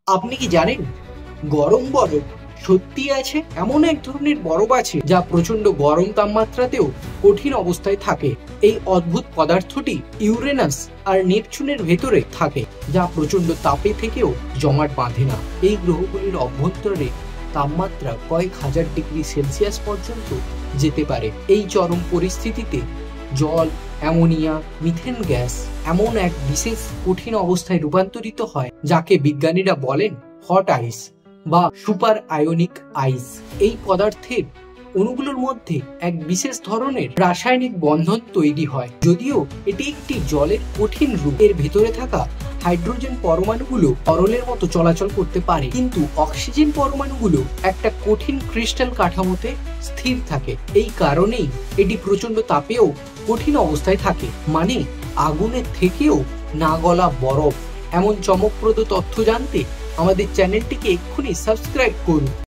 আপনি কি জানেন গরম বরফ সত্যি আছে? এমন এক ধরনের বরফ আছে যা প্রচন্ড গরম তাপমাত্রাতেও কঠিন অবস্থায় থাকে। এই অদ্ভুত পদার্থটি ইউরেনাস আর নেপচুনের ভেতরে থাকে, যা প্রচন্ড তাপে থেকেও জমাট বাঁধে না। এই গ্রহগুলির অভ্যন্তরে তাপমাত্রা কয়েক হাজার ডিগ্রি সেলসিয়াস পর্যন্ত যেতে পারে। এই চরম পরিস্থিতিতে জল, অ্যামোনিয়া, মিথেন গ্যাস এমন এক বিশেষ কঠিন অবস্থায় রূপান্তরিত হয় যাকে বিজ্ঞানীরা বলেন হট আইস বা সুপার আয়োনিক আইস। এই পদার্থের অণুগুলোর মধ্যে এক বিশেষ ধরনের রাসায়নিক বন্ধন তৈরি হয়। যদিও এটি একটি জলের কঠিন রূপ, এর ভেতরে থাকা হাইড্রোজেন পরমাণুগুলো তরলের মতো চলাচল করতে পারে, কিন্তু অক্সিজেন পরমাণুগুলো একটা কঠিন ক্রিস্টাল কাঠামোতে স্থির থাকে। এই কারণেই এটি প্রচন্ড তাপেও কঠিন অবস্থায় থাকে, মানে আগুনের থেকেও না গলা বরফ। এমন চমকপ্রদ তথ্য জানতে আমাদের চ্যানেলটিকে এক্ষুনি সাবস্ক্রাইব করুন।